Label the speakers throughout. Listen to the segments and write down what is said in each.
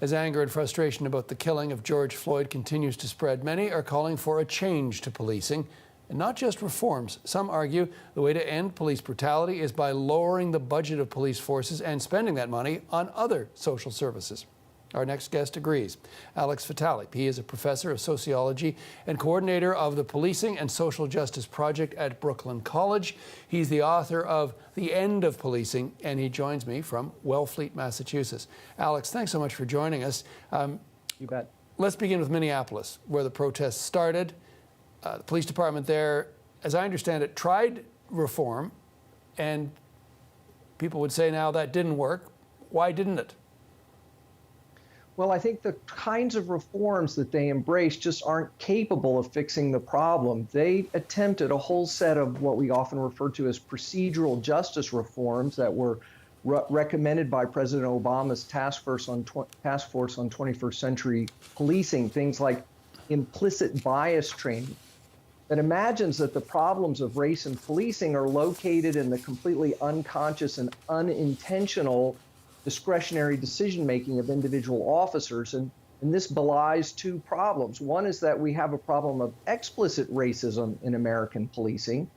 Speaker 1: As anger and frustration about the killing of George Floyd continues to spread, many are calling for a change to policing, and not just reforms. Some argue the way to end police brutality is by lowering the budget of police forces and spending that money on other social services. Our next guest agrees. Alex Vitale. He is a professor of sociology and coordinator of the Policing and Social Justice Project at Brooklyn College. He's the author of The End of Policing, and he joins me from Wellfleet, Massachusetts. Alex, thanks so much for joining us.
Speaker 2: You bet.
Speaker 1: Let's begin with Minneapolis, where the protests started. The police department there, as I understand it, tried reform, and people would say now that didn't work. Why didn't it?
Speaker 2: Well, I think the kinds of reforms that they embrace just aren't capable of fixing the problem. They attempted a whole set of what we often refer to as procedural justice reforms that were recommended by President Obama's task force on 21st century policing, things like implicit bias training that imagines that the problems of race and policing are located in the completely unconscious and unintentional discretionary decision-making of individual officers. And this belies two problems. One is that we have a problem of explicit racism in American policing.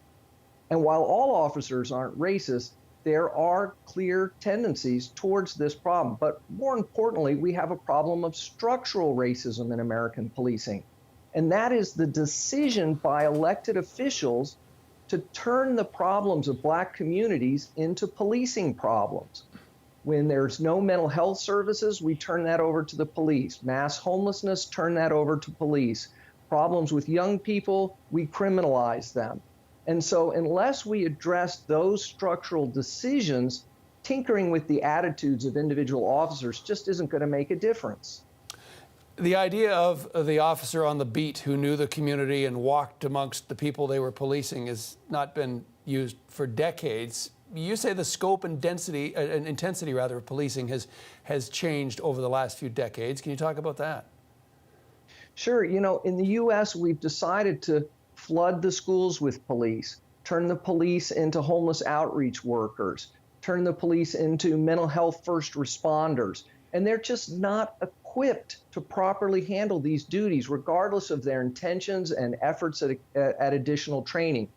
Speaker 2: And while all officers aren't racist, there are clear tendencies towards this problem. But more importantly, we have a problem of structural racism in American policing. And that is the decision by elected officials to turn the problems of Black communities into policing problems. When there's no mental health services, we turn that over to the police. Mass homelessness, turn that over to police. Problems with young people, we criminalize them. And so unless we address those structural decisions, tinkering with the attitudes of individual officers just isn't going to make a difference.
Speaker 1: The idea of the officer on the beat who knew the community and walked amongst the people they were policing has not been used for decades. You say the scope and intensity of policing has changed over the last few decades. Can you talk about that?
Speaker 2: Sure. You know, in the U.S., we've decided to flood the schools with police, turn the police into homeless outreach workers, turn the police into mental health first responders. And they're just not equipped to properly handle these duties, regardless of their intentions and efforts at additional training.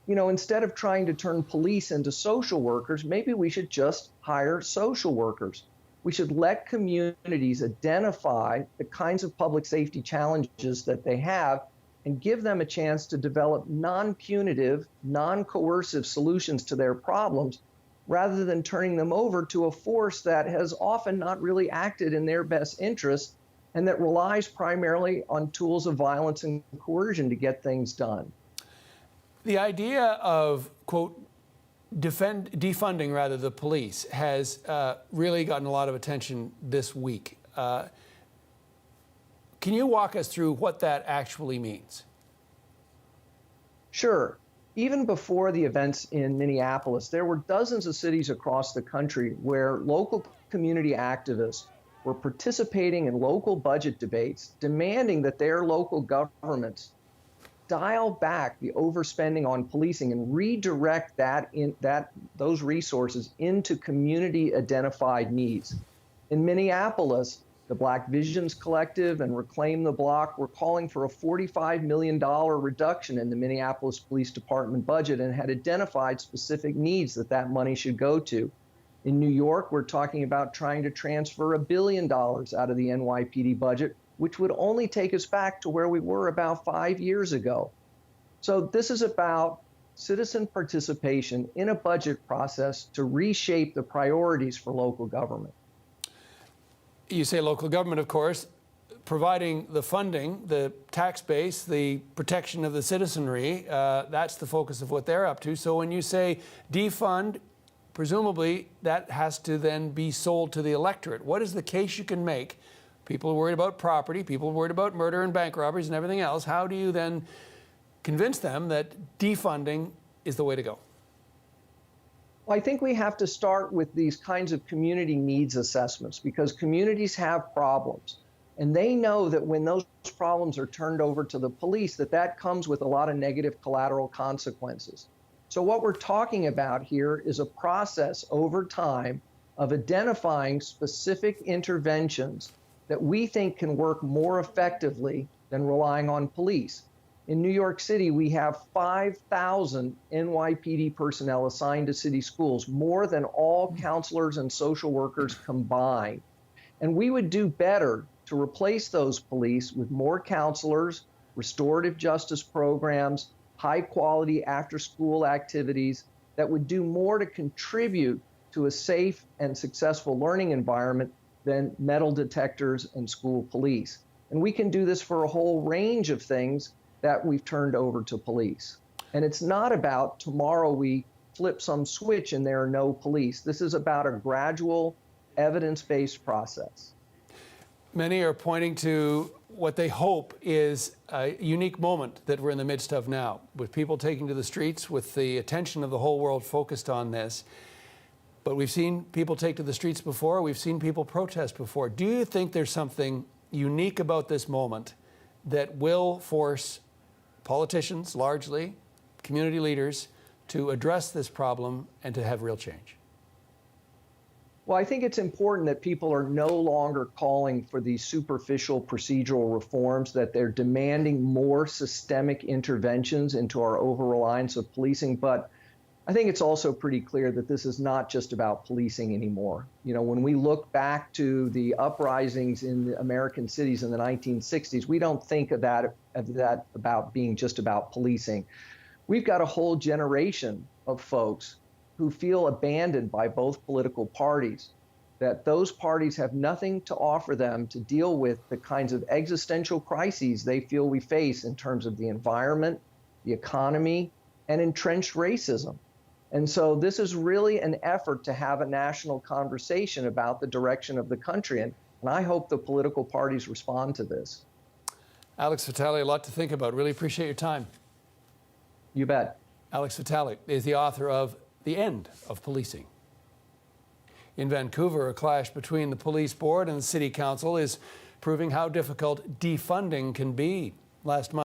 Speaker 2: You know, instead of trying to turn police into social workers, maybe we should just hire social workers. We should let communities identify the kinds of public safety challenges that they have and give them a chance to develop non-punitive, non-coercive solutions to their problems, rather than turning them over to a force that has often not really acted in their best interest and that relies primarily on tools of violence and coercion to get things done.
Speaker 1: The idea of, quote, defunding the police has really gotten a lot of attention this week. Can you walk us through what that actually means?
Speaker 2: Sure. Even before the events in Minneapolis, there were dozens of cities across the country where local community activists were participating in local budget debates, demanding that their local governments dial back the overspending on policing and redirect those resources into community-identified needs. In Minneapolis, the Black Visions Collective and Reclaim the Block were calling for a $45 million reduction in the Minneapolis Police Department budget and had identified specific needs that money should go to. In New York, we're talking about trying to transfer $1 billion out of the NYPD budget, which would only take us back to where we were about 5 years ago. So this is about citizen participation in a budget process to reshape the priorities for local government.
Speaker 1: You say local government, of course, providing the funding, the tax base, the protection of the citizenry, that's the focus of what they're up to. So when you say defund, presumably that has to then be sold to the electorate. What is the case you can make? People are worried about property, people are worried about murder and bank robberies and everything else. How do you then convince them that defunding is the way to go?
Speaker 2: Well, I think we have to start with these kinds of community needs assessments because communities have problems. And they know that when those problems are turned over to the police, that comes with a lot of negative collateral consequences. So what we're talking about here is a process over time of identifying specific interventions that we think can work more effectively than relying on police. In New York City, we have 5,000 NYPD personnel assigned to city schools, more than all counselors and social workers combined. And we would do better to replace those police with more counselors, restorative justice programs, high quality after school activities that would do more to contribute to a safe and successful learning environment than metal detectors and school police. And we can do this for a whole range of things that we've turned over to police. And it's not about tomorrow we flip some switch and there are no police. This is about a gradual, evidence-based process.
Speaker 1: Many are pointing to what they hope is a unique moment that we're in the midst of now, with people taking to the streets, with the attention of the whole world focused on this. But we've seen people take to the streets before, we've seen people protest before. Do you think there's something unique about this moment that will force politicians, largely, community leaders, to address this problem and to have real change?
Speaker 2: Well, I think it's important that people are no longer calling for these superficial procedural reforms, that they're demanding more systemic interventions into our over-reliance of policing. But I think it's also pretty clear that this is not just about policing anymore. You know, when we look back to the uprisings in the American cities in the 1960s, we don't think of that about being just about policing. We've got a whole generation of folks who feel abandoned by both political parties, that those parties have nothing to offer them to deal with the kinds of existential crises they feel we face in terms of the environment, the economy, and entrenched racism. And so this is really an effort to have a national conversation about the direction of the country. And I hope the political parties respond to this.
Speaker 1: Alex Vitale, a lot to think about. Really appreciate your time.
Speaker 2: You bet.
Speaker 1: Alex Vitale is the author of The End of Policing. In Vancouver, a clash between the police board and the city council is proving how difficult defunding can be. Last month,